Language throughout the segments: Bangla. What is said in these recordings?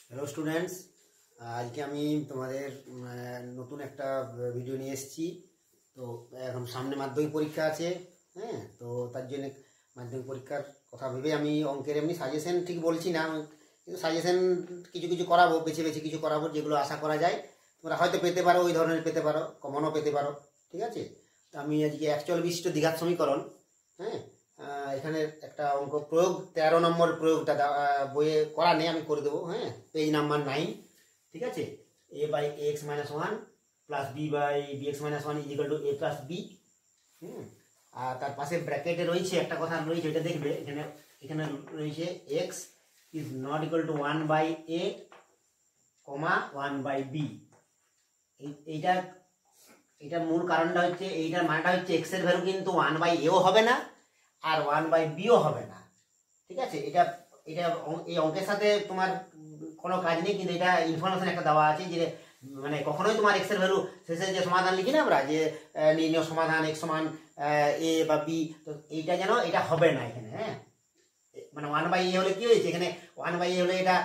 হ্যালো স্টুডেন্টস, আজকে আমি তোমাদের নতুন একটা ভিডিও নিয়ে এসেছি। তো এখন সামনে মাধ্যমিক পরীক্ষা আছে, হ্যাঁ। তো তার জন্য মাধ্যমিক পরীক্ষার কথা ভেবে আমি অঙ্কের এমনি সাজেশন ঠিক বলছি না, কিন্তু সাজেশন কিছু কিছু করাবো, বেছে বেছে কিছু করাবো যেগুলো আশা করা যায় তোমরা হয়তো পেতে পারো, ওই ধরনের পেতে পারো, কমনও পেতে পারো, ঠিক আছে। তো আমি আজকে অ্যাকচুয়াল বিশিষ্ট দ্বিঘাত সমীকরণ, হ্যাঁ, এখানে একটা অঙ্ক প্রয়োগ 13 নম্বর প্রয়োগটা বইয়ে করা নেই, আমি করে দেবো, হ্যাঁ, পেজ নাম্বার 9, ঠিক আছে। a by x minus 1 plus B by B x minus 1 equal to a plus b. আর তার পাশে ব্র্যাকেটে রয়েছে একটা কথা রয়েছে, এটা দেখবে, এখানে এখানে রয়েছে X is not equal to 1 by A comma 1 by B. এইটা এটার মূল কারণটা হচ্ছে, এইটার মানটা হচ্ছে এক্স এর ভ্যালু কিন্তু 1 বাই এও হবে না আর 1 বাই বিও হবে না, ঠিক আছে। এটা এটা এই অঙ্কের সাথে তোমার কোনো কাজ নেই, কিন্তু এটা ইনফরমেশন একটা দেওয়া আছে যে মানে কখনোই তোমার এক্স এর ভ্যালু শেষে যে সমাধান লিখি না আমরা, যে নির্ণয় সমাধান এক্স সমান এ বা বি, তো এইটা যেন এটা হবে না এখানে, হ্যাঁ। মানে 1 বাই এ হলে কি হয়েছে, এখানে 1 বাই এ হলে এটা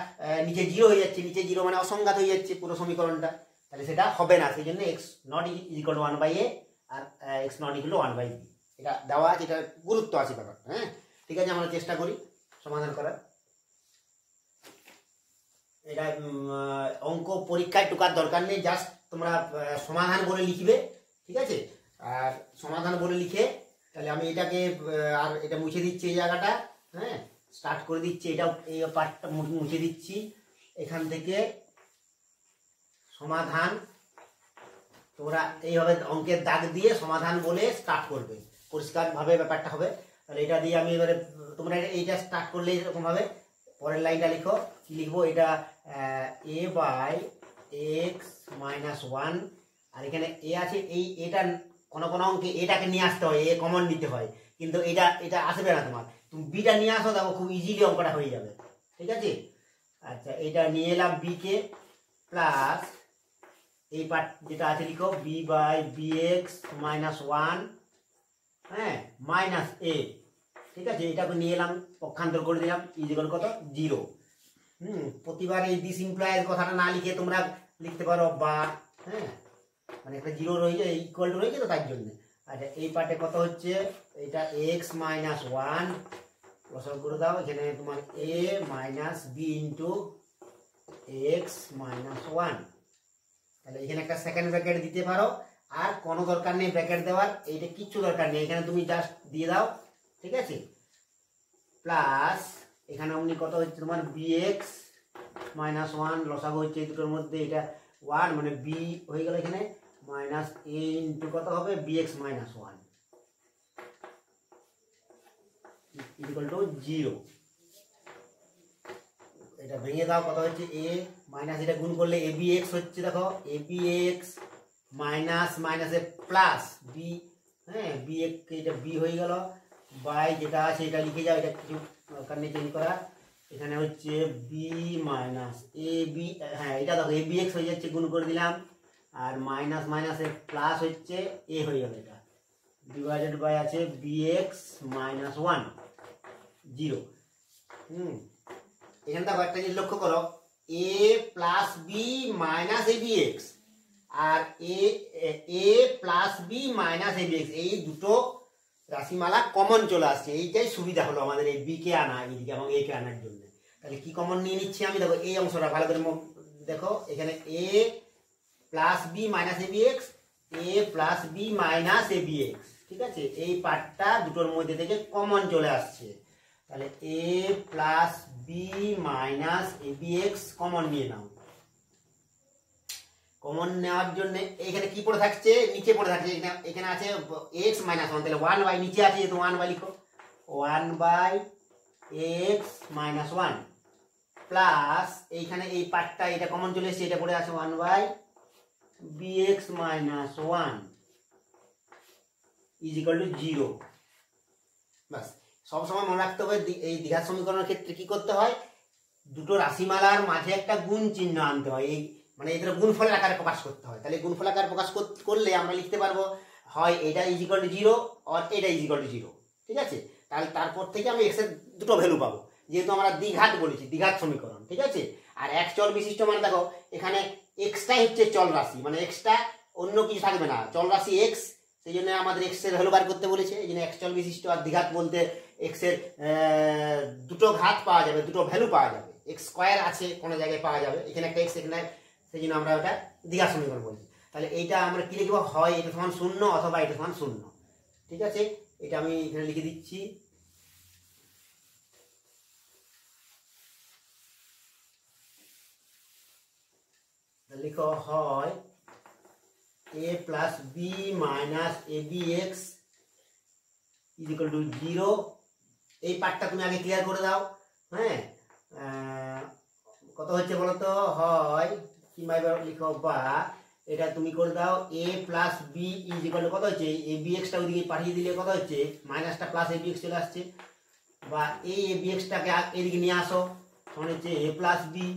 নিচে 0 হয়ে যাচ্ছে, নিচে 0 মানে অসংজ্ঞাত হয়ে যাচ্ছে পুরো সমীকরণটা, তাহলে সেটা হবে না। সেই জন্য X not equal to 1 by A আর X not equal to 1 by B, এটা দেওয়া আছে, এটা গুরুত্ব আছে ব্যাপারটা, হ্যাঁ। ঠিক আছে, আমরা চেষ্টা করি সমাধান করার। এটা অঙ্ক পরীক্ষায় টুকার দরকার নেই, জাস্ট তোমরা সমাধান বলে লিখবে, ঠিক আছে। আর সমাধান বলে লিখে তাহলে আমি এটাকে আর এটা মুছে দিচ্ছি, এই জায়গাটা, হ্যাঁ, স্টার্ট করে দিচ্ছি, এটা এই পার্টটা মুছে দিচ্ছি। এখান থেকে সমাধান তোমরা এইভাবে অঙ্কের দাগ দিয়ে সমাধান বলে স্টার্ট করবে, পরিষ্কারভাবে ব্যাপারটা হবে। তাহলে এটা দিয়ে আমি এবারে তোমরা এইটা স্টার্ট করলে এরকম ভাবে পরের লাইনটা লিখো, কি লিখবো, এটা এ বাই এক্স মাইনাস 1, আর এখানে এ আছে, এই এটা কোনো কোনো অঙ্কে এটাকে নিয়ে আসতে হয়, এ কমন নিতে হয়, কিন্তু এটা এটা আসবে না তোমার, তুমি বিটা নিয়ে আসো, দেখো খুব ইজিলি অঙ্কটা হয়ে যাবে, ঠিক আছে। আচ্ছা, এটা নিয়ে এলাম বি কে, প্লাস এই পার্ট যেটা আছে লিখো B by B x minus 1, হ্যাঁ, মাইনাস এ, ঠিক আছে। এটাকে নিয়ে এলাম, পক্ষান্তর করে দিলাম, ইজিক্যাল কত 0। প্রতিবার এই দিস ইমপ্লয়ের কথাটা না লিখে তোমরা লিখতে পারো বা, হ্যাঁ, মানে একটা 0 রয়েছে, ইকুয়াল টু রয়েছে, তো তার জন্য। আচ্ছা, এই পার্টে কত হচ্ছে, এটা এক্স মাইনাস 1 লসাগু করে দাও, এখানে তোমার a minus b into x minus 1। তাহলে এখানে একটা সেকেন্ড ব্র্যাকেট দিতে পারো, আর কোনো দরকার নেই ব্র্যাকেট দেওয়ার, এইটা কিচ্ছু দরকার নেই, এখানে তুমি জাস্ট দিয়ে দাও, ঠিক আছে। প্লাস এখানে অমনি কত হচ্ছে তোমার bx মাইনাস 1 লসাগু হচ্ছে এই দুটোর মধ্যে, এটা 1 মানে b হয়ে গেল, এখানে মাইনাস a ইন্টু কত হবে bx মাইনাস 1 ইকুয়াল টু 0। এটা ভেঙে দাও, কত হচ্ছে a মাইনাস, এটা গুণ করলে abx হচ্ছে, দেখো abx মাইনাস মাইনাসে প্লাস b, হ্যাঁ, b এটা b হয়ে গেল, বাই যেটা আছে এটা লিখে যাও, এটা কিছু দরকার নেই চেঞ্জ করা। এখানে হচ্ছে বি মাইনাস এ বি, হ্যাঁ, এটা দেখো এ বি এক্স হয়ে যাচ্ছে, গুণ করে দিলাম, আর মাইনাস মাইনাসে প্লাস হচ্ছে এ হয়ে গেল, এটা ডিভাইডেড বাই আছে বি এক্স মাইনাস 1 0। এখানে দেখো একটা জিনিস লক্ষ্য করো, এ প্লাস বি মাইনাস এ বি এক্স আর এ প্লাস বি মাইনাস এ বি এক্স, এই দুটো রাশিমালা কমন চলে আসছে, এইটাই সুবিধা হলো আমাদের এই বি কে আনা এইদিকে এবং এ কে আনার জন্য। তাহলে কি কমন নিয়ে নিচ্ছি আমি, দেখো এই অংশটা ভালো করে দেখো, এখানে এ প্লাস বি মাইনাস এ বি এক্স, এ প্লাস বি মাইনাস এ বি এক্স, ঠিক আছে। এই পার্টটা দুটোর মধ্যে থেকে কমন চলে আসছে, তাহলে এ প্লাস বি মাইনাস এ বি এক্স কমন নিয়ে নাও। কমন নেওয়ার জন্য এখানে কি পড়ে থাকছে, নিচে পড়ে থাকছে, এখানে আছে x মাইনাস 1, তাহলে 1 বাই নিচে আছে, তো 1 বাই লিখো, 1 বাই x মাইনাস 1 প্লাস এইখানে এই পার্টটা এটা কমন চলে এসেছে, এটা পড়ে আছে 1 by bx minus 1 is equal to 0। বাস, সবসময় মনে রাখতে হবে এই দ্বিঘাত সমীকরণের ক্ষেত্রে কি করতে হয়, দুটো রাশিমালার মাঝে একটা গুণ চিহ্ন আনতে হয়, এই মানে এদের গুণফলের আকারে প্রকাশ করতে হয়। তাহলে গুণফল আকারে প্রকাশ করলে আমরা লিখতে পারবো হয় এটা ইজ ইকুয়াল টু 0 আর এটা ইজ ইকুয়াল টু 0, ঠিক আছে। তাহলে তারপর থেকে আমি এক্স এর দুটো ভ্যালু পাবো, যেহেতু আমরা দ্বিঘাত বলেছি, দ্বিঘাত সমীকরণ, ঠিক আছে। আর এক চল বিশিষ্ট মানে দেখো এখানে এক্সটাই হচ্ছে চল রাশি, মানে এক্সটা অন্য কিছু থাকবে না, চল রাশি এক্স, সেই জন্য আমাদের এক্স এর ভ্যালু বার করতে বলেছে। এই জন্য এক চল বিশিষ্ট। আর দ্বিঘাত বলতে এক্স এর দুটো ঘাত পাওয়া যাবে, দুটো ভ্যালু পাওয়া যাবে, এক্স স্কোয়ার আছে কোনো জায়গায় পাওয়া যাবে, এখানে একটা এক্স এখানে, সেই জন্য আমরা ওটা দ্বিঘাত সমীকরণ বলছি। তাহলে এইটা আমরা কি লিখবো, হয় এটা সমান শূন্য অথবা এটা সমান শূন্য। ঠিক আছে, এটা আমি এখানে লিখে দিচ্ছি। লিখো হয় a plus B minus A B X is equal to 0। এই পার্টটা তুমি আগে ক্লিয়ার করে দাও। হ্যাঁ, কত হচ্ছে বলো তো, হয় কিংবা লিখো বা এটা তুমি করে দাও a plus B is equal to কত হচ্ছে, এ বি এক্সটা ওইদিকে পাঠিয়ে দিলে কত হচ্ছে, মাইনাসটা প্লাস এ বি এক্স চলে আসছে, বা এই এ বি এক্সটাকে এদিকে নিয়ে আসো, তখন হচ্ছে এ প্লাস বি,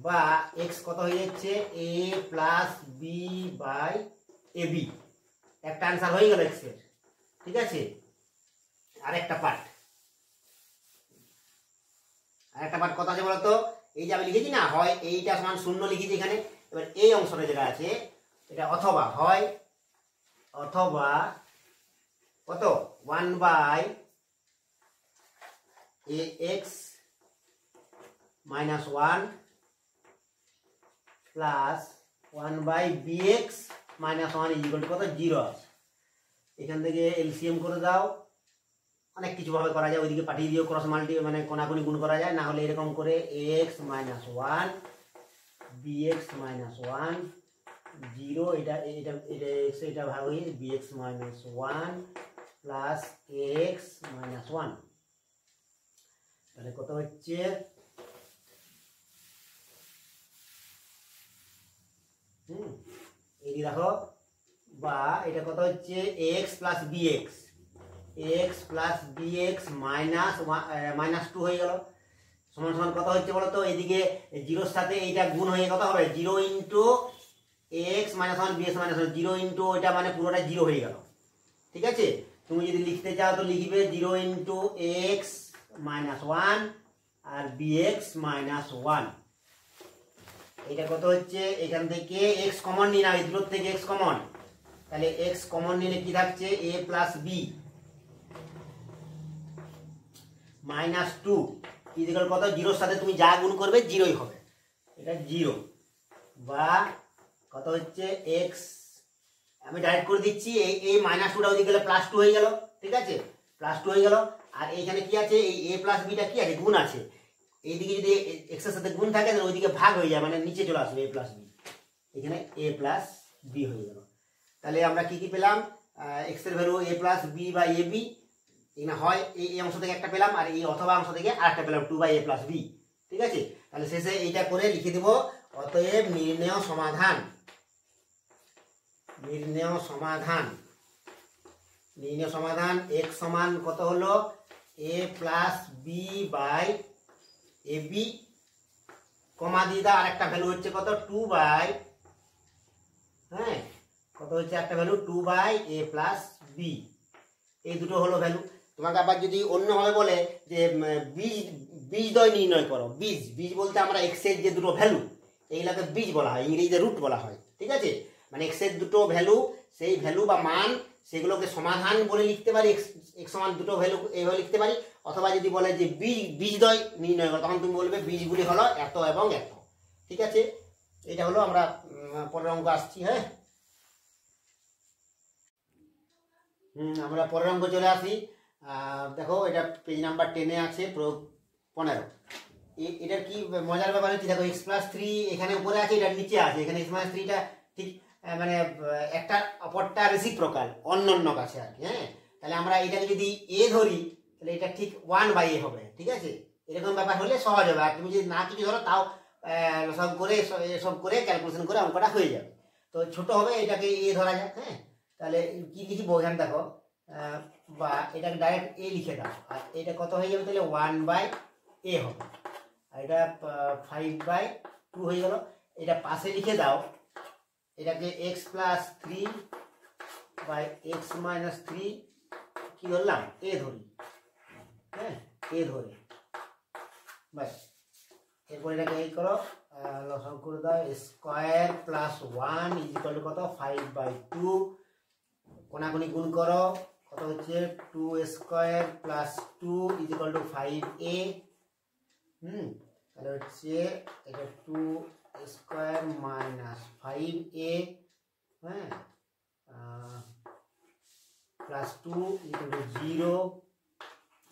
বা এক্স কত হয়ে যাচ্ছে a plus B by A b. একটা আনসার হয়ে গেল এক্স এর। ঠিক আছে, আরেকটা পার্ট কথা আছে বলতো, এই যে আমি লিখেছি না, হয় এইটা সমান শূন্য লিখেছি এখানে, এবার এই অংশটা যেটা আছে এটা অথবা হয়, অথবা কত 1 by A X minus 1 plus 1 by B x minus 1 is equal to কত 0 আছে। এখান থেকে এলসিএম করে দাও, অনেক কিছু ভাবে করা যায়, ওইদিকে পাঠিয়ে দিও, ক্রস মাল্টি মানে কোনাকুনি গুণ করা যায়, না হলে এরকম করে X minus 1 B x minus 1 0, এটা এটা এটা এক্স, এটা ভাগ হয়ে B x minus 1 plus x minus 1, তাহলে কত হচ্ছে এই দেখো, বা এটা কত হচ্ছে X plus B X, X plus B x minus 2 হয়ে গেল, সমান সমান কত হচ্ছে বলতো, এদিকে জিরোর সাথে এইটা গুণ হয়ে কত হবে 0 into x minus 1 B x minus 1, 0 into ওইটা মানে পুরোটা 0 হয়ে গেল। ঠিক আছে, তুমি যদি লিখতে চাও তো লিখবে 0 ইন্টু এক্স মাইনাস 1 আর বি এক্স মাইনাস 1। এটা কত হচ্ছে, এখান থেকে এক্স কমন নিয়ে নাও, এই দুটোর থেকে এক্স কমন, তাহলে এক্স কমন নিলে কি থাকছে এ প্লাস বি মাইনাস 2 ইকুয়াল কত, জিরোর সাথে তুমি যা গুণ করবে 0ই হবে, এটা 0, বা কত হচ্ছে এক্স, আমি ডাইরেক্ট করে দিচ্ছি, এই মাইনাস 2টা ওইদিকে গেলে প্লাস 2 হয়ে গেল। ঠিক আছে, প্লাস 2 হয়ে গেল, আর এইখানে কি আছে, এই এ প্লাস বিটা কি আছে, গুণ আছে, এইদিকে যদি এক্স এর সাথে গুণ থাকে তাহলে ওইদিকে ভাগ হয়ে যায়, মানে নিচে চলে আসবে এ প্লাস বি, এখানে এ প্লাস বি হয়ে গেল। তাহলে আমরা কি কি পেলাম, এক্স এর value A plus B by A B, এখানে হয় এই অংশ থেকে একটা পেলাম, আর এই অথবা অংশ থেকে আরেকটা পেলাম 2 বাই এ প্লাস বি। ঠিক আছে, তাহলে শেষে এইটা করে লিখে দেব, অতএব নির্ণেয় সমাধান, নির্ণেয় সমাধান x সমান কত হলো a plus B by A b, comma দিয়ে দাও, আর একটা ভ্যালু হচ্ছে কত 2 বাই, হ্যাঁ কত হচ্ছে একটা value 2 by a plus b, এই দুটো হলো ভ্যালু। তোমাকে আবার যদি অন্যভাবে বলে যে বীজদ্বয় নির্ণয় করো, বীজ বলতে আমরা এক্স এর যে দুটো ভ্যালু এইগুলোকে বীজ বলা হয়, ইংরেজিতে রুট বলা হয়। ঠিক আছে, মানে এক্স এর দুটো ভ্যালু, সেই ভ্যালু বা মান সেগুলোকে সমাধান বলে লিখতে পারি, এক্স সমান দুটো ভ্যালু এইভাবে লিখতে পারি, অথবা যদি বলে যে বীজদ্বয় নির্ণয় করো তখন তুমি বলবে বীজগুলি হলো এত এবং এত। ঠিক আছে, এটা হলো, আমরা পরের অঙ্ক আসছি। হ্যাঁ, আমরা পরের অঙ্ক চলে আসি। দেখো এটা পেজ নাম্বার 10-এ আছে, প্রয়োগ 15। এটার কি মজার ব্যাপার হচ্ছে, দেখো এক্স প্লাস 3 এখানে উপরে আছে, এটার নিচে আছে, এখানে এক্স মাইনাস 3টা ঠিক মানে একটা অপরটা রেসিপ্রোকাল, অন্য কাছে আর কি। হ্যাঁ, তাহলে আমরা এটাকে যদি এ ধরি তাহলে এটা ঠিক 1 বাই এ হবে। ঠিক আছে, এরকম ব্যাপার হলে সহজ হবে, আর তুমি যদি না কিছু ধরো তাও সব করে ক্যালকুলেশন করে অঙ্কটা হয়ে যাবে। তো ছোট হবে, এটাকে এ ধরা যাক। হ্যাঁ, তাহলে কি লিখবো এখানে দেখো, বা এটাকে ডাইরেক্ট এ লিখে দাও, আর এটা কত হয়ে যাবে তাহলে 1 বাই এ হবে, আর এটা 5 বাই 2 হয়ে গেল। এটা পাশে লিখে দাও, এটাকে x plus 3 by x minus 3 কি ধরলাম, এ ধরি। হ্যাঁ, এ ধরে, বাস এরপর এটাকে এই করো, লসাগু করে দাও, square plus 1 is equal to কত 5/2, কোনাকুনি গুণ করো, কত হচ্ছে 2 square plus 2 is equal two 5a। তাহলে হচ্ছে এটা 2 স্কোয়ার মাইনাস 5a, হ্যাঁ, প্লাস 2 ইকুয়াল টু 0।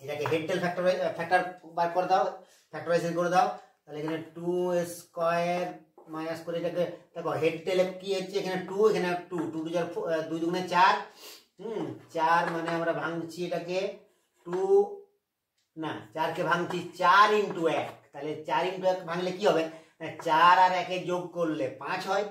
এটাকে হেড টেল ফ্যাক্টর বার করে দাও, ফ্যাক্টরাইজেশন করে দাও। তাহলে এখানে 2 স্কোয়ার মাইনাস করে এটাকে দেখো হেড টেলে কি হচ্ছে, এখানে 2 এখানে 2 2 2 দুগুণে 4, 4 মানে আমরা ভাঙছি এটাকে 2 না 4 কে ভাঙছি 4 ইন্টু 1। তাহলে 4 ইন্টু 1 ভাঙলে কি হবে, 4 আর 1 যোগ করলে 5 হয়,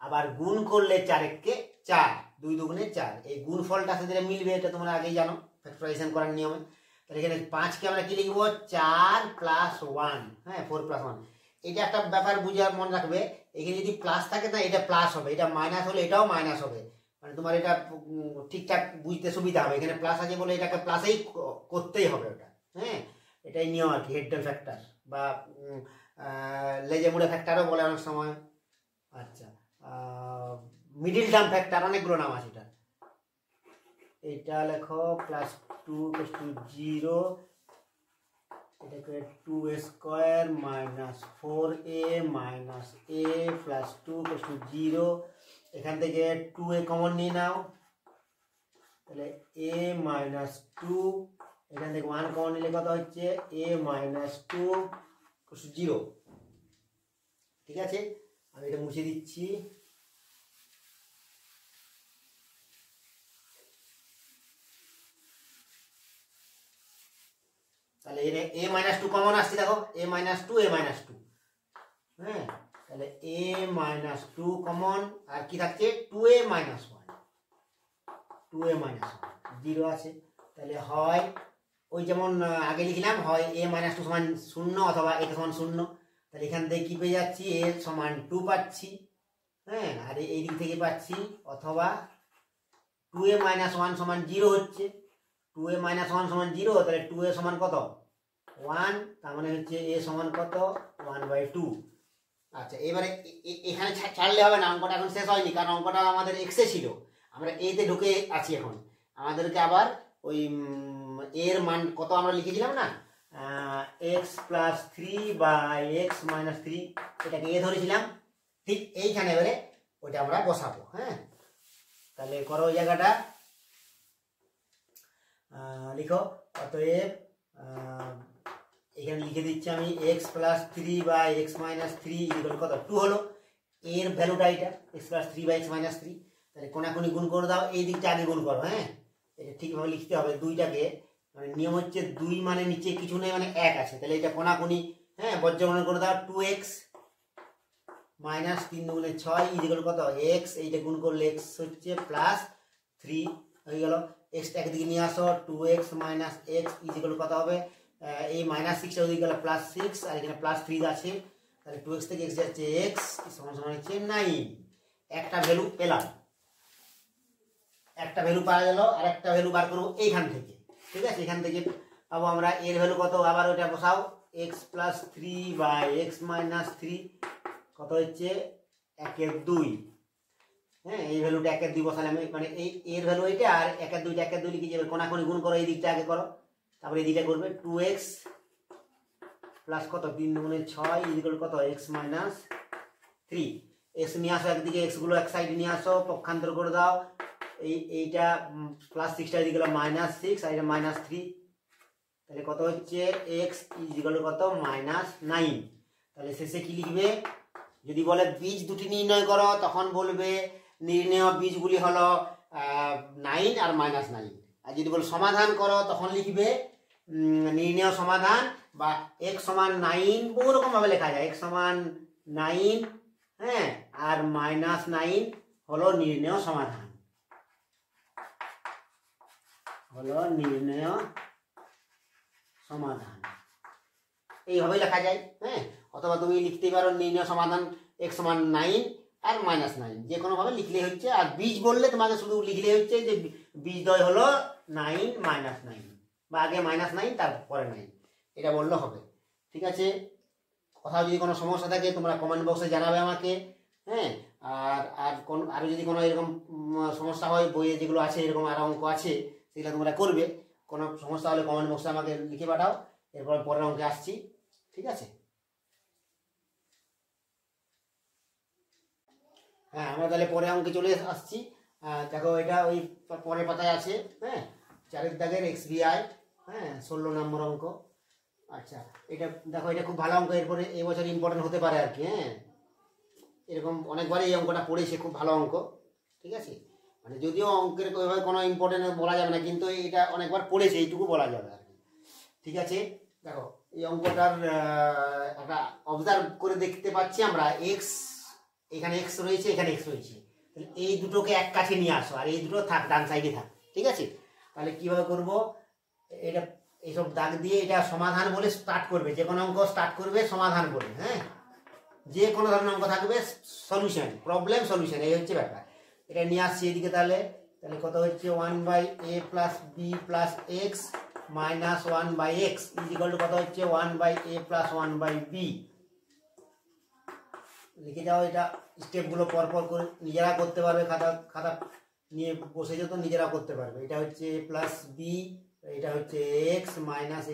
আবার গুণ করলে 4 কে 4, 2 দুগুণে 4। এই গুণ ফলটা সাথে মিলবে, এটা তোমরা আগেই জানো ফ্যাক্টরাইজেশন করার নিয়মে। তাহলে এখানে 5 কে আমরা কি লিখবো 4 প্লাস 1, হ্যাঁ 4 প্লাস 1। এটা একটা ব্যাপার বুঝে মনে রাখবে, এখানে যদি প্লাস থাকে না এটা প্লাস হবে, এটা মাইনাস হলে এটাও মাইনাস হবে, মানে তোমার এটা ঠিকঠাক বুঝতে সুবিধা হবে। এখানে প্লাস আছে বলে এটাকে প্লাসেই করতেই হবে ওটা, হ্যাঁ এটাই নিয়ম আর কি। হেড টেল ফ্যাক্টর বা লেজে মুড়ে ফ্যাক্টরও বলে অনেক সময়। আচ্ছা, মিডিল টার্ম ফ্যাক্টর, অনেকগুলো নাম আছে এটা। এটা লেখো প্লাস 2 = 0, এটাকে 2 square minus 4a minus a plus 2 = 0। এখান থেকে 2a কমন নিয়ে নাও, তাহলে a মাইনাস 2, এখান থেকে 1 কমন নিলে কত হচ্ছে a মাইনাস 2 = 0। ঠিক আছে, আমি এটা মুছে দিচ্ছি। তাহলে a মাইনাস 2 কমন আসছে, দেখো a মাইনাস 2 হ্যাঁ, তাহলে a মাইনাস 2 কমন, আর কি থাকছে 2a মাইনাস 1, 2a মাইনাস 1 0 আছে। তাহলে হয় ওই যেমন আগে লিখলাম, হয় a মাইনাস 2 সমান 0 অথবা a সমান 0। তাহলে এখান থেকে কি পেয়ে যাচ্ছি, a সমান 2 পাচ্ছি, হ্যাঁ, আর এই দিক থেকে পাচ্ছি, অথবা 2a মাইনাস 1 সমান 0 হচ্ছে, 2a মাইনাস 1 সমান 0, তাহলে 2a সমান কত 1, তার মানে হচ্ছে a সমান কত 1/2। আচ্ছা, এবারে এখানে ছাড়লে হবে না, অঙ্কটা এখন শেষ হয়নি, কারণ অঙ্কটা আমাদের এক্সে ছিল, আমরা এতে ঢুকে আছি এখন। আমাদেরকে আবার ওই এর মান কত আমরা লিখেছিলাম না, x plus 3 by x minus 3, এটাকে এ ধরেছিলাম, ঠিক এইখানে এবারে ওইটা আমরা বসাবো। হ্যাঁ, তাহলে করো ওই জায়গাটা, লিখো। অতএব এখানে লিখে দিচ্ছি আমি x plus 3 by x minus 3 ইকুয়াল কত 2 হলো, এর ভ্যালুটা এটা x plus 3 by x minus 3। তাহলে কোনাকুনি গুণ করে দাও, এই দিকটা আগে গুণ করো, হ্যাঁ এটা ঠিকভাবে লিখতে হবে। দুইটাকে মানে নিয়ম হচ্ছে 2 মানে নিচে কিছু নেই, মানে 1 আছে, তাহলে এটা কোনাকুনি, হ্যাঁ বজ্রগণন করে দাও। 2x মাইনাস 3 দুগুণে 6 ইকুয়াল কত x, এইটা গুণ করলে x হচ্ছে প্লাস 3 হয়ে গেল। x একদিকে নিয়ে আসো, 2x মাইনাস x ইকুয়াল কত হবে, এই মাইনাস 6টা ওদিকে গেল প্লাস 6, আর এখানে প্লাস 3 আছে, তাহলে 2x থেকে x যাচ্ছে x সমান সমান হচ্ছে 9। একটা ভ্যালু পেলাম, একটা ভ্যালু পাওয়া গেল, আর একটা ভ্যালু বার করবো এইখান থেকে। ঠিক আছে, এখান থেকে পাবো আমরা এর ভ্যালু কত, আবার ওটা বসাও, x plus 3 by x minus 3 কত হচ্ছে 1/2। হ্যাঁ, এই ভ্যালুটা 1/2 বসালে আমি, মানে এই এর ভ্যালু এইটা, আর 1/2 লিখে যাবে, কোনাকুনি গুণ করো, এই দিকটা আগে করো, তারপরে এই দিকটা করবে 2x প্লাস কত 3 দুগুণে 6 ইকুয়াল কত x মাইনাস 3। x নিয়ে আসো একদিকে, x গুলো এক সাইডে নিয়ে আসো, পক্ষান্তর করে দাও, এইটা প্লাস 6টা এদিকে গেল মাইনাস 6, আর এটা মাইনাস 3, তাহলে কত হচ্ছে x ইকুয়াল কত মাইনাস 9। তাহলে শেষে কি লিখবে, যদি বলে বীজ দুটি নির্ণয় করো, তখন বলবে নির্ণয় বীজগুলি হলো 9 আর মাইনাস 9। আর যদি বলে সমাধান করো, তখন লিখবে নির্ণয় সমাধান, বা x সমান 9 বহু রকম ভাবে লেখা যায়, x সমান 9, হ্যাঁ, আর মাইনাস 9 হলো নির্ণয় সমাধান, হলো নির্ণয় সমাধান, এইভাবে লেখা যায়। হ্যাঁ, অথবা তুমি লিখতে পারো নির্ণয় সমাধান x সমান 9 আর মাইনাস 9, যে কোনো ভাবে লিখলে হচ্ছে। আর বীজ বললে তোমাকে শুধু লিখলে হচ্ছে যে বীজদ্বয় হলো 9 মাইনাস 9, বা আগে মাইনাস 9 তারপরে 9, এটা বললে হবে। ঠিক আছে, কোথাও যদি কোনো সমস্যা থাকে তোমরা কমেন্ট বক্সে জানাবে আমাকে। হ্যাঁ, আরও যদি কোনো এরকম সমস্যা হয়, বইয়ে যেগুলো আছে এরকম আরও অঙ্ক আছে সেগুলো তোমরা করবে। কোনো সমস্যা হলে কমেন্ট বক্সে আমাকে লিখে পাঠাও, এরপর পরের অঙ্কে আসছি। ঠিক আছে? হ্যাঁ, আমরা তাহলে পরের অঙ্কে চলে আসছি। দেখো এটা ওই পরের পাতায় আছে। হ্যাঁ, 4 দাগের XBI। হ্যাঁ, 16 নম্বর অঙ্ক। আচ্ছা, এটা দেখো, এটা খুব ভালো অঙ্ক, এরপরে এই বছর ইম্পর্টেন্ট হতে পারে আর কি। হ্যাঁ, এরকম অনেকবারই এই অঙ্কটা পড়েছে, খুব ভালো অঙ্ক। ঠিক আছে, মানে যদিও অঙ্কের ওইভাবে কোনো ইম্পর্টেন্ট বলা যাবে না, কিন্তু এটা অনেকবার পড়েছে এইটুকু বলা যাবে আর কি। ঠিক আছে, দেখো এই অঙ্কটার একটা অবজার্ভ করে দেখতে পাচ্ছি আমরা, এক্স এখানে এক্স রয়েছে, এখানে এক্স রয়েছে, তাহলে এই দুটোকে এক কাছে নিয়ে আসো, আর এই দুটো থাক, ডান সাইডে থাক। ঠিক আছে, তাহলে কীভাবে করবো এটা, এইসব দাগ দিয়ে এটা সমাধান বলে স্টার্ট করবে, যে কোনো অঙ্ক স্টার্ট করবে সমাধান বলে। হ্যাঁ, যে কোনো ধরনের অঙ্ক থাকবে সলিউশন, প্রবলেম সলিউশন, এই হচ্ছে ব্যাপার। এটা নিয়ে আসছি এদিকে। তাহলে কত হচ্ছে 1/a + b + x - 1/x equal to কত হচ্ছে 1/a + 1/b। লিখে যাও, এটা স্টেপগুলো পরপর করে নিজেরা করতে পারবে, খাতা নিয়ে বসে যেত, নিজেরা করতে পারবে। এটা হচ্ছে a + b, এটা হচ্ছে x -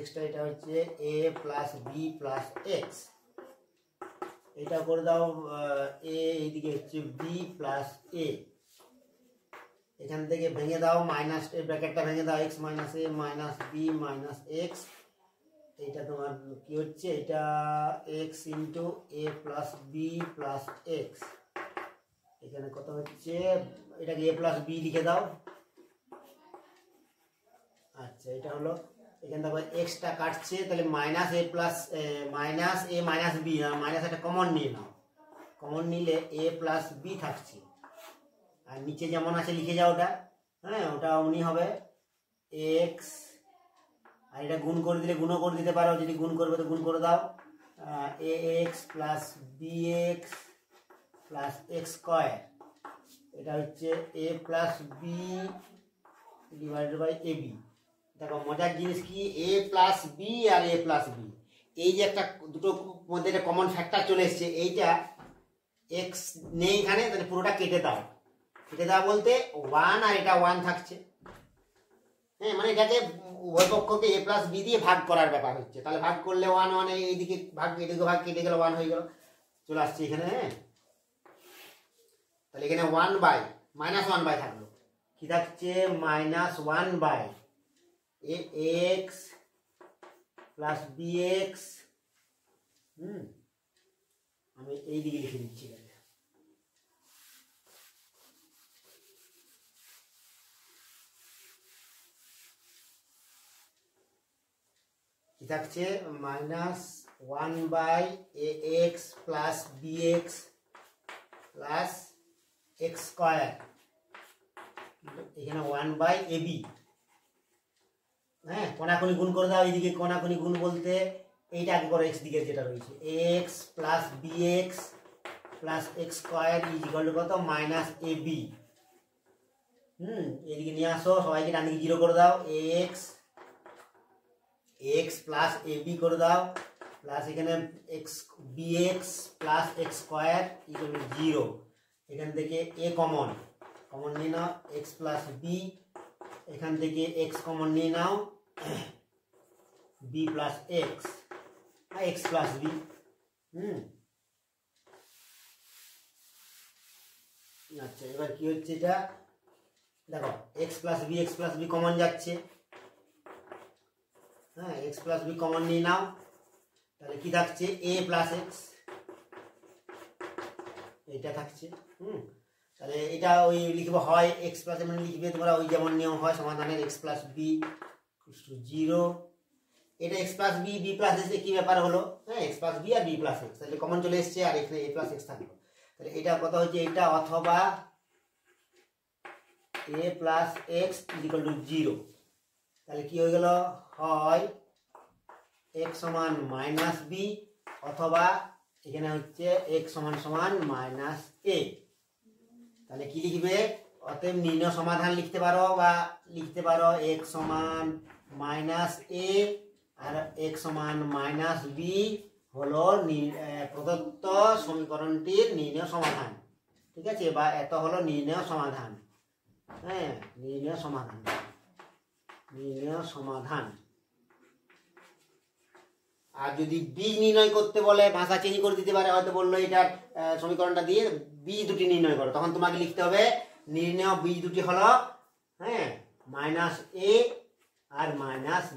x, এটা হচ্ছে a + b + x। এটা করে দাও a, এইদিকে হচ্ছে b + a। এখান থেকে ভেঙে দাও, মাইনাস ব্র্যাকেটটা ভেঙে দাও, x - a - b - x। এটা তোমার কি হচ্ছে, এটা x × a + b + x। এখানে কত হচ্ছে, এটাকে a + b লিখে দাও। আচ্ছা, এটা হলো, এখানে দেখো এক্সটা কাটছে, তাহলে -a - b, মাইনাস একটা কমন নিয়ে নাও, কমন নিলে a + b থাকছে, আর নিচে যেমন আছে লিখে যাও ওটা। হ্যাঁ, ওটা অমনি হবে x, আর এটা গুণ করে দিলে গুণও করে দিতে পারো, যদি গুণ করবে তো গুণ করে দাও, ax + bx + x²। এটা হচ্ছে a + b / ab। দেখো মজার জিনিস কি, a + b R a + b, এই যে একটা দুটো মধ্যে একটা কমন ফ্যাক্টর চলে এসছে, এইটা x নেই এখানে, তাহলে পুরোটা কেটে দাও। কেটে দাও বলতে 1 আর এটা 1 থাকছে। হ্যাঁ, মানে এটাকে উভয় পক্ষকে a + b দিয়ে ভাগ করার ব্যাপার হচ্ছে। তাহলে ভাগ করলে 1 1, এইদিকে ভাগ, এদিকে ভাগ, কেটে গেল, 1 হয়ে গেল, চলে আসছে এখানে। হ্যাঁ, তাহলে এখানে 1/, -1/, থাকলো, কি থাকছে -1/, ax + bx। আমি এই দিকে লিখে দিচ্ছি, কি থাকছে -1/ax + bx + x²। এখানে 1/ab। হ্যাঁ, কোনাকুনি গুণ করে দাও, এইদিকে কোনাকুনি গুণ বলতে এইটা আগে করো, x দিকের যেটা রয়েছে, ax + bx + x² equal to কত -ab। এদিকে নিয়ে আসো, সবাইকে ডান দিকে 0 করে দাও, ax + ab করে দাও, প্লাস এখানে bx + x² ইকুয়াল টু 0। এখান থেকে a কমন নিয়ে নাও, x + b, এখান থেকে x কমন নিয়ে নাও, b + x, x + b। আচ্ছা, এবার কি হচ্ছে, এটা দেখো x + b কমন যাচ্ছে। হ্যাঁ, x + b কমন নিয়ে নাও, তাহলে কি থাকছে a + x, এটা থাকছে। তাহলে এটা ওই লিখবো, হয় x + মানে লিখবে তোমরা ওই যেমন নিয়ম হয় সমাধানের, x + b = 0। এটা x + b, b + x কি ব্যাপার হলো? হ্যাঁ, x + b আর b + x, তাহলে কমন চলে এসছে, আর এখানে a + x থাকলো। তাহলে এটা কত হচ্ছে, এটা অথবা a + x = 0। তাহলে কি হয়ে গেল, হয় x = -b, অথবা এখানে হচ্ছে x = -a। তাহলে কি লিখবে, অতএব নির্ণয় সমাধান লিখতে পারো, বা লিখতে পারো x = -a R x = -b, হলো প্রদত্ত সমীকরণটির নির্ণয় সমাধান, ঠিক আছে, বা এত হলো নির্ণয় সমাধান। হ্যাঁ, নির্ণয় সমাধান, নির্ণয় সমাধান। আর যদি বীজ নির্ণয় করতে বলে ভাষা চেঞ্জ করে দিতে পারে, হয়তো বললো এটার সমীকরণটা দিয়ে বীজ দুটি নির্ণয় করো, তখন তোমাকে লিখতে হবে নির্ণয় বীজ দুটি হলো, হ্যাঁ, -a আর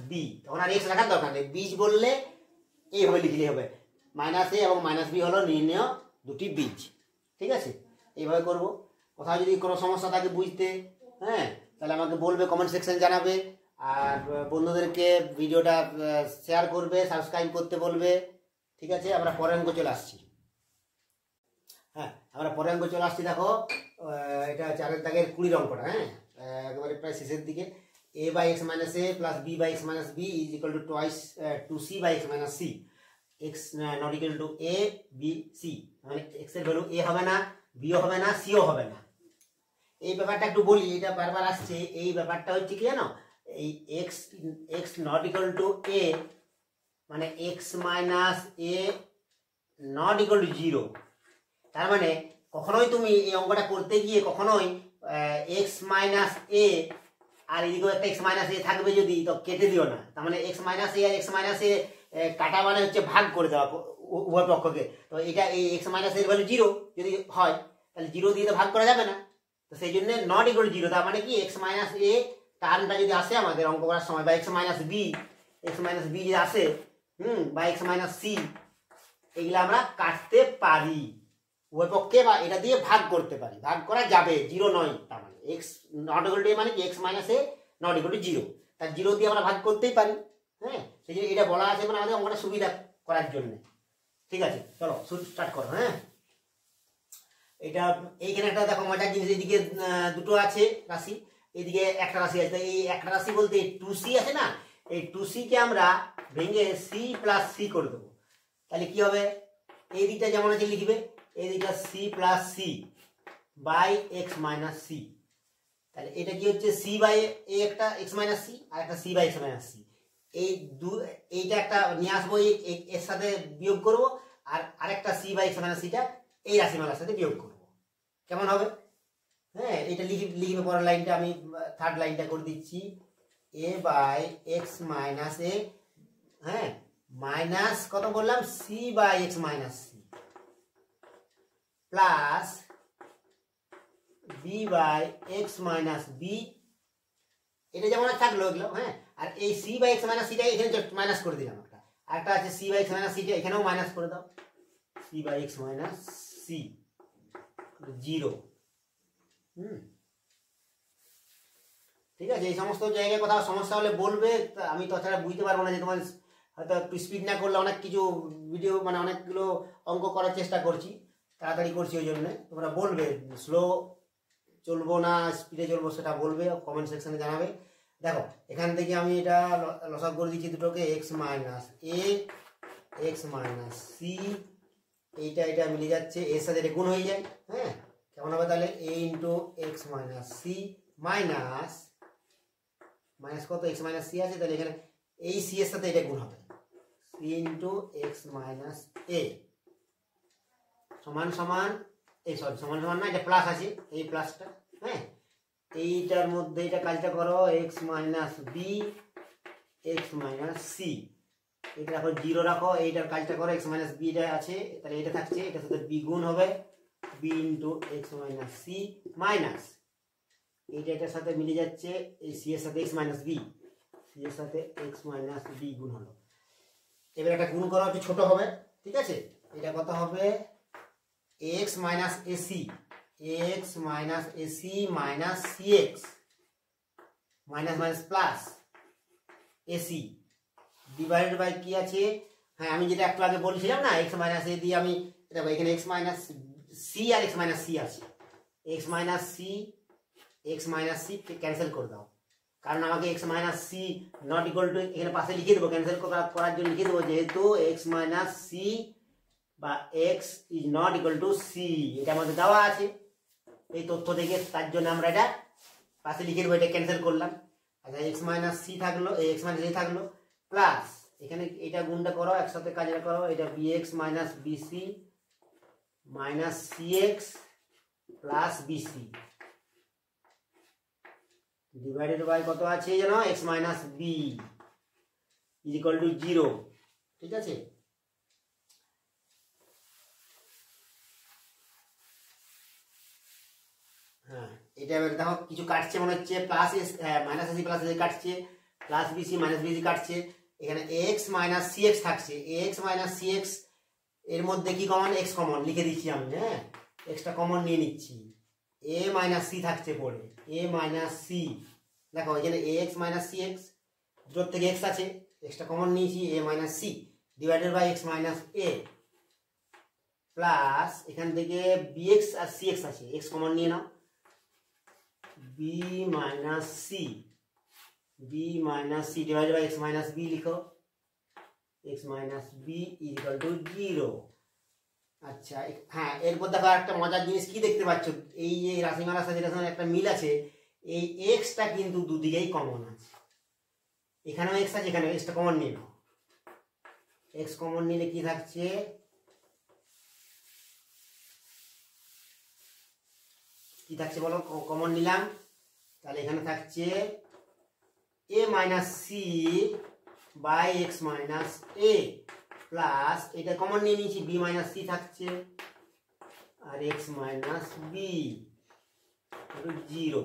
-b। তখন আর এক্স রাখার দরকার নেই, বীজ বললে এইভাবে লিখলে হবে, -a এবং -b হলো নির্ণয় দুটি বীজ। ঠিক আছে, এইভাবে করব। কোথাও যদি কোনো সমস্যা থাকে বুঝতে, হ্যাঁ, তাহলে আমাকে বলবে, কমেন্ট সেকশন জানাবে। আর বন্ধুদেরকে ভিডিওটা শেয়ার করবে, সাবস্ক্রাইব করতে বলবে। ঠিক আছে, আমরা পরের অঙ্ক চলে আসছি। হ্যাঁ, আমরা পরের অঙ্ক চলে আসছি। দেখো, এটা 4 দাগের 20 অঙ্কটা। হ্যাঁ, একেবারে প্রায় শেষের দিকে। a/x - a plus b/x - b is equal to twice 2c/x - c, x not equal to a b c, মানে x এর ভ্যালু a হবে না, b ও হবে না, c ও হবে না। এই ব্যাপারটা একটু বলি, এটা বারবার আসছে। এই ব্যাপারটা হচ্ছে কি জানো, এই x not equal to a মানে x minus a not equal to 0। তার মানে কখনোই তুমি এই অঙ্কটা করতে গিয়ে কখনোই x minus a আর এদিকেও একটা x minus a থাকবে যদি, তো কেটে দিও না। তার মানে x minus a R x minus a কাটা মানে হচ্ছে ভাগ করে দেওয়া উভয় পক্ষকে। তো এটা এই x minus a এর ভ্যালু 0 যদি হয়, তাহলে 0 দিয়ে তো ভাগ করা যাবে না। তো সেই জন্য নট ইকুয়াল 0। তার মানে কি x minus a টার্মটা যদি আসে আমাদের অঙ্ক করার সময়, বা x minus b যদি আসে, বা x minus c, এগুলো আমরা কাটতে পারি উভয় পক্ষে, বা এটা দিয়ে ভাগ করতে পারি, ভাগ করা যাবে, 0 নয়। তার মানে x নট ইকুয়াল টু মানে কি x minus a not equal to 0, তার 0 দিয়ে আমরা ভাগ করতেই পারি। হ্যাঁ, সেই জন্য এটা বলা আছে, মানে আমাদের অঙ্কটা সুবিধা করার জন্য। ঠিক আছে, চলো স্টার্ট করো। হ্যাঁ, এটা এইখানে একটা দেখো মজার জিনিস, এইদিকে দুটো আছে রাশি, এইদিকে একটা রাশি আছে। এই একটা রাশি বলতে 2c আছে না, এই 2c কে আমরা ভেঙে c প্লাস c করে দেবো। তাহলে কি হবে, এই দিকটা যেমন আছে লিখবে, এই দিকটা c plus c by x minus c। তাহলে এটা কি হচ্ছে, c বাই একটা x মাইনাস c আর একটা c by x minus c। এইটা একটা নিয়ে আসবো, এর সাথে বিয়োগ করব, আর আরেকটা c বাই x মাইনাস cটা এই রাশিমালার সাথে বিয়োগ করব। কেমন হবে? হ্যাঁ, এটা লিখবে পরের লাইনটা, আমি থার্ড লাইনটা করে দিচ্ছি। a by x minus a, হ্যাঁ, মাইনাস কত বললাম, c by x minus c, plus b by x minus b। এটা যেমন থাকলো এগুলো। হ্যাঁ, আর এই c বাই x মাইনাস cটা এখানে মাইনাস করে দিলাম একটা, আরেকটা আছে c বাই x মাইনাস cটা এখানেও মাইনাস করে দাও, c by x minus c 0। ঠিক আছে, এই সমস্ত জায়গায় কোথাও সমস্যা হলে বলবে, আমি তাছাড়া বুঝতে পারবো না, যে তোমার হয়তো একটু স্পিড না করলে, অনেক কিছু ভিডিও মানে অনেকগুলো অঙ্ক করার চেষ্টা করছি, তাড়াতাড়ি করছি, ওই জন্য তোমরা বলবে স্লো চলবো না স্পিডে চলবো, সেটা বলবে, কমেন্ট সেকশনে জানাবে। দেখো, এখান থেকে আমি এটা লসাগু করে দিচ্ছি দুটোকে, এক্স মাইনাস এ এক্স মাইনাস সি, এটা মিলে যাচ্ছে, এর সাথে এটা গুণ হয়ে যায়। হ্যাঁ, কেমন হবে তাহলে, a into x minus c minus কত, এক্স মাইনাস সি আছে, তাহলে এখানে এই সি এর সাথে এটা গুণ হবে, সি ইন্টু এক্স মাইনাস এ সমান সমান, এই সরি সমান সমান না, এটা প্লাস আছে, এই প্লাসটা। হ্যাঁ, এইটার মধ্যে এটা কাজটা করো, x minus b x minus c, এটা রাখো 0 রাখো, এইটার কাজটা করো, এক্স মাইনাস বি এটা আছে, তাহলে এটা থাকছে, এটার সাথে বি গুণ হবে, b into x minus c minus এটার সাথে মিলে যাচ্ছে, এই সি এর সাথে এক্স মাইনাস বি, সি এর সাথে এক্স মাইনাস বি গুণ হলো। এবার একটা গুণ করা একটু ছোট হবে। ঠিক আছে, এটা কত হবে, x minus ac, x minus ac minus c x, minus minus plus ac divided by কি আছে, হ্যাঁ, আমি যেটা একটু আগে বলছিলাম না, এক্স মাইনাস এ দিয়ে আমি দেখো, এখানে এক্স মাইনাস সি আর এক্স মাইনাস সি আছে, এক্স মাইনাস সি ক্যান্সেল করে দাও, কারণ আমাকে x minus c not equal to এখানে পাশে লিখে দেবো, ক্যান্সেল করার জন্য লিখে দেবো, যেহেতু এক্স মাইনাস সি বা x is not equal to c, এটা আমাদের দেওয়া আছে এই তথ্য থেকে, তার জন্য আমরা এটা পাশে লিখে দেবো, এটা ক্যান্সেল করলাম। আচ্ছা, এক্স মাইনাস সি থাকলো, এক্স মাইনাস এ থাকলো, প্লাস এখানে এটা গুণটা করো, একসাথে কাজটা করো, এটা bx minus bc minus cx plus bc divided by কত আছে যেন x minus b is equal to 0। ঠিক আছে, হ্যাঁ এটা এবার দেখো কিছু কাটছে মনে হচ্ছে, plus S minus AC plus AC কাটছে, প্লাস বিসি মাইনাস বিসি কাটছে, এখানে এক্স মাইনাস সিএক্স থাকছে, এক্স মাইনাস সিএক্স এর মধ্যে কি কমন, এক্স কমন লিখে দিচ্ছি আমি, হ্যাঁ এক্সটা কমন নিয়ে নিচ্ছি, এ মাইনাস সি থাকছে পড়ে, এ মাইনাস সি, দেখো এখানে এক্স মাইনাস সিএক্স দুটোর থেকে এক্স আছে, এক্সটা কমন নিয়েছি, a minus c divided by x minus a plus এখান থেকে বিএক্স আর সিএক্স আছে, এক্স কমন নিয়ে নাও, b minus c divided by x minus b লিখো, x minus b is equal to 0। আচ্ছা হ্যাঁ, এরপর দেখো একটা মজার জিনিস কি দেখতে পাচ্ছ, এই যে রাশিমালার সাথে একটা মিল আছে, এই এক্সটা কিন্তু দুদিকেই কমন আছে, এখানেও এক্স আছে, এখানেও এক্সটা কমন নিয়ে নাও, এক্স কমন নিলে কি থাকছে, কি থাকছে বলো, কমন নিলাম, তাহলে এখানে থাকছে a minus c by x minus a plus এটা কমন নিয়ে নিয়েছি, বি মাইনাস সি থাকছে আর এক্স মাইনাস বি 0।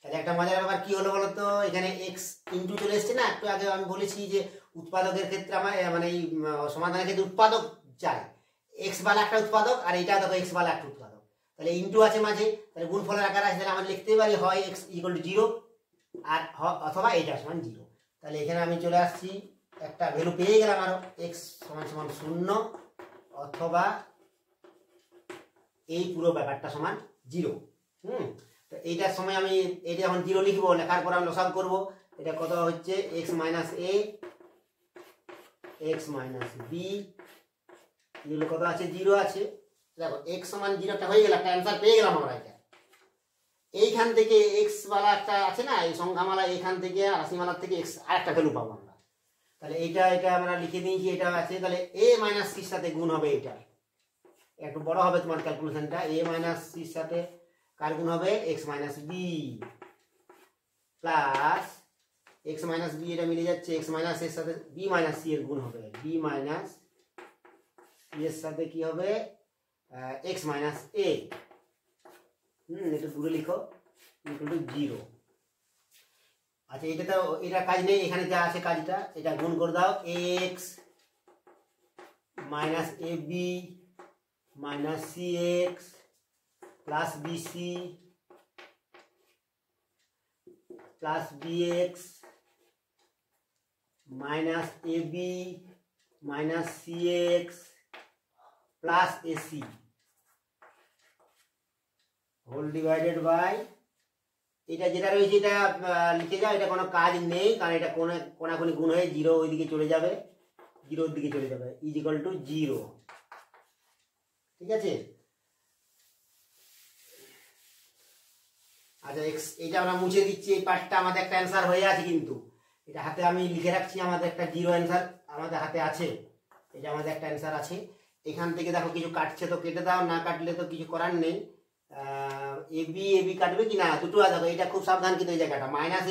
তাহলে একটা মজার ব্যাপার কি হলো বলো তো, এখানে এক্স ইন্টু চলে এসছে না, একটু আগে আমি বলেছি যে উৎপাদকের ক্ষেত্রে আমার মানে এই সমাধানের ক্ষেত্রে উৎপাদক চাই, এক্স বালা একটা উৎপাদক আর এটা দেখো এক্স বালা একটা উৎপাদক, তাহলে ইন্টু আছে মাঝে, তাহলে গুণফলের আকার আছে, তাহলে আমরা লিখতে পারি হয় এক্স ইকুয়াল টু 0 আর অথবা এইটা সমান 0। তাহলে এখানে আমি চলে আসছি, একটা ভ্যালু পেয়ে গেলাম আরো, এক্স সমান সমান 0 অথবা এই পুরো ব্যাপারটা সমান 0। তো এইটার সময় আমি এটা যখন 0 লিখবো, লেখার পর আমি লসাগু করবো, এটা কত হচ্ছে এক্স মাইনাস এ এক্স মাইনাস বি এগুলো কত আছে, 0 আছে, দেখো এক্স সমান 0টা হয়ে গেল, একটা অ্যান্সার পেয়ে গেলাম আমরা। এটা এইখান থেকে এক্স বালা একটা আছে না, এই সংখ্যামালা, এখান থেকে রাশিমালার থেকে এক্স আরেকটা ভ্যালু পাবো আমরা, তাহলে এটা আমরা লিখে নিয়েছি, এটা আছে, তাহলে এ মাইনাস সির সাথে গুণ হবে, এটা একটু বড় হবে তোমার ক্যালকুলেশনটা, এ মাইনাস সির সাথে কার গুণ হবে, x minus b plus x minus b, এটা মিলে যাচ্ছে, এক্স মাইনাস এর সাথে বি মাইনাস সি এর গুণ হবে, বি মাইনাস সি এর সাথে কি হবে, এক্স মাইনাস এ, এটা দূরে লিখো, ইকুয়াল টু 0। আচ্ছা এটা তো এটা কাজ নেই, এখানে যা আছে কাজটা, এটা গুণ করে দাও, x minus A b minus c x plus bc plus bx minus A b minus c x plus ac whole divided by, এটা যেটা রয়েছে এটা লিখে যাও, এটা কোনো কাজ নেই, কারণ এটা কোনাকুনি গুণ হয়ে 0 ওইদিকে চলে যাবে, 0 দিকে চলে যাবে, ইজ ইকুয়াল টু 0। ঠিক আছে, আচ্ছা এটা আমরা মুছে দিচ্ছি, এই পার্টটা আমাদের একটা অ্যান্সার হয়ে আছে, কিন্তু এটা হাতে আমি লিখে রাখছি, আমাদের একটা 0 অ্যান্সার আমাদের হাতে আছে, এটা আমাদের একটা অ্যান্সার আছে। এখান থেকে দেখো কিছু কাটছে তো কেটে দাও, না কাটলে তো কিছু করার নেই, এবি কাটবে কি না দুটো, দেখো এটা খুব সাবধান কিন্তু এই জায়গাটা, মাইনাস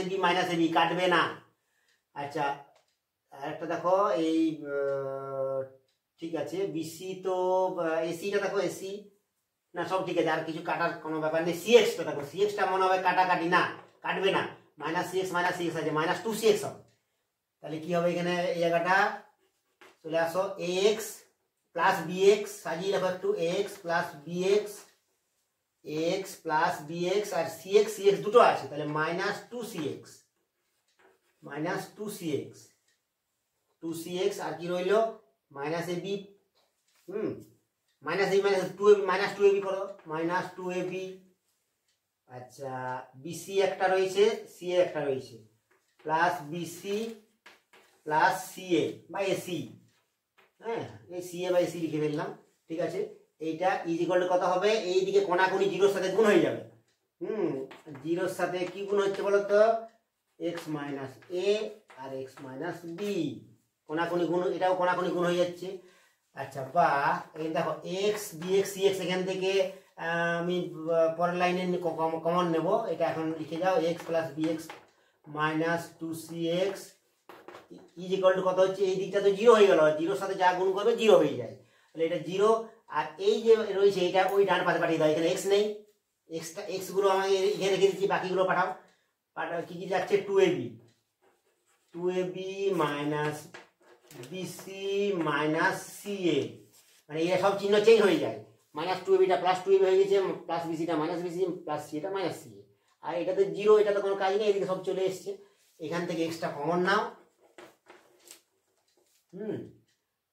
এবি কাটবে না। আচ্ছা একটা দেখো এই ঠিক আছে, বিসি তো এসিটা দেখো, এসি না সব ঠিক আছে, আর কিছু কাটার কোনো ব্যাপার নেই, সিএক্সটা দেখো, সিএক্সটা মনে হবে কাটাকাটি না, কাটবে না, মাইনাস সিএক্স আছে, মাইনাস 2cx হবে, তাহলে কি হবে এখানে এই জায়গাটা চলে আসো, এক্স প্লাস বিএক্স, সাজিয়ে রাখো একটু, x plus b x, x plus b x আর সিএক্স দুটো আছে, তাহলে মাইনাস 2cx আর কি রইল, minus a b, minus a b minus 2ab minus 2ab করো, মাইনাস 2ab। আচ্ছা বিসি একটা রয়েছে, সিএ একটা রয়েছে, plus bc plus ca by ac, হ্যাঁ এই সিএ বাই এসি লিখে ফেললাম। ঠিক আছে, এইটা ইজ ইকুয়াল টু কত হবে, এইদিকে কোনাকুনি 0-র সাথে গুণ হয়ে যাবে, 0-র সাথে কি গুণ হচ্ছে বলো তো, এক্স মাইনাস এ আর এক্স মাইনাস বি, কোনাকুনি গুণ, এটাও কোনাকুনি গুণ হয়ে যাচ্ছে। আচ্ছা, বা এখানে দেখো এক্স বিএক্স সিএক্স, এখান থেকে আমি পরের লাইনে কমন নেব, এটা এখন লিখে যাও, x plus bx minus 2cx is equal to কত হচ্ছে, এই দিকটা তো জিরো হয়ে গেল, জিরোর সাথে যা গুণ করবে জিরো হয়ে যায়, তাহলে এটা জিরো। আর এই যে রয়েছে এটা ওই ডান পাশে পাঠিয়ে দাও, এখানে এক্স নেই, এক্সগুলো আমি এখানে রেখে দিচ্ছি, বাকিগুলো পাঠাও। কি কি যাচ্ছে, 2ab minus bc minus CA, মানে এরা সব চিহ্ন চেঞ্জ হয়ে যায়, মাইনাস 2abটা প্লাস 2ab হয়ে গেছে, প্লাস বিসিটা মাইনাস বিসি, প্লাস সিএটা মাইনাস সিএ। আর এটাতে জিরো, এটা তো কোনো কাজ নেই, এদিকে সব চলে এসছে। এখান থেকে এক্সটা কমন নাও,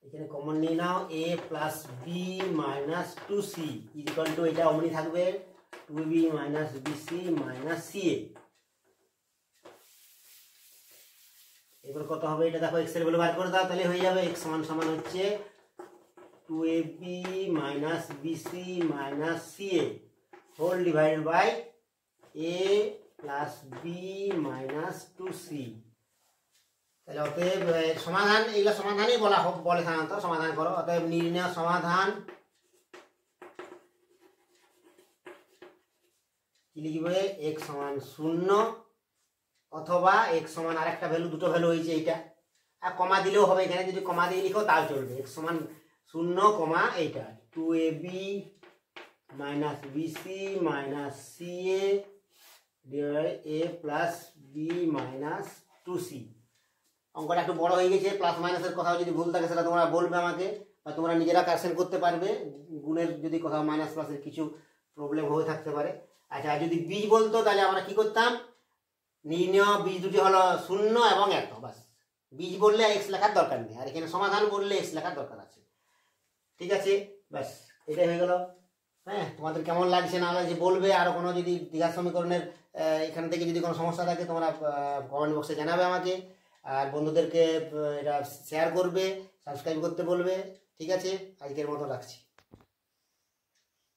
এখানে কমন নিয়ে নাও, a plus B minus 2c equal to, এটা অমনি থাকবে 2ab minus bc minus CA. এবার কত হবে এটা দেখো, এক্স এর ভ্যালু বার করে দাও, তাহলে হয়ে যাবে x সমান সমান হচ্ছে 2ab minus bc minus ca whole divided by a plus B minus 2c। তাহলে অতএব সমাধান, এইগুলো সমাধানই বলে সাধারণত, সমাধান করো। অতএব নির্ণয় সমাধান কি লিখবে, x সমান 0 অথবা x সমান আরেকটা ভ্যালু, দুটো ভ্যালু হয়েছে এইটা, আর কমা দিলেও হবে, এখানে যদি কমা দিয়ে লিখো তাও চলবে, x সমান 0 কমা এইটা 2ab minus bc minus ca divide a plus B minus 2c। অঙ্কটা একটু বড় হয়ে গেছে, প্লাস মাইনাসের কোথাও যদি ভুল থাকে সেটা তোমরা বলবে আমাকে, বা তোমরা নিজেরা কারেকশন করতে পারবে, গুণের যদি কোথাও মাইনাস প্লাসের কিছু প্রবলেম হয়ে থাকতে পারে। আচ্ছা, যদি বীজ বলতো তাহলে আমরা কি করতাম, নির্ণয় বীজ দুটি হলো 0 এবং 1, বাস। বীজ বললে এক্স লেখার দরকার নেই, আর এখানে সমাধান বললে এক্স লেখার দরকার আছে। ঠিক আছে, ব্যাস এটাই হয়ে গেল। হ্যাঁ, তোমাদের কেমন লাগছে না লাগছে বলবে, আরও কোনো যদি দ্বিঘাত সমীকরণের এখান থেকে যদি কোনো সমস্যা থাকে তোমরা কমেন্ট বক্সে জানাবে আমাকে, আর বন্ধুদেরকে এটা শেয়ার করবে, সাবস্ক্রাইব করতে বলবে। ঠিক আছে, আজকের মতো রাখছি।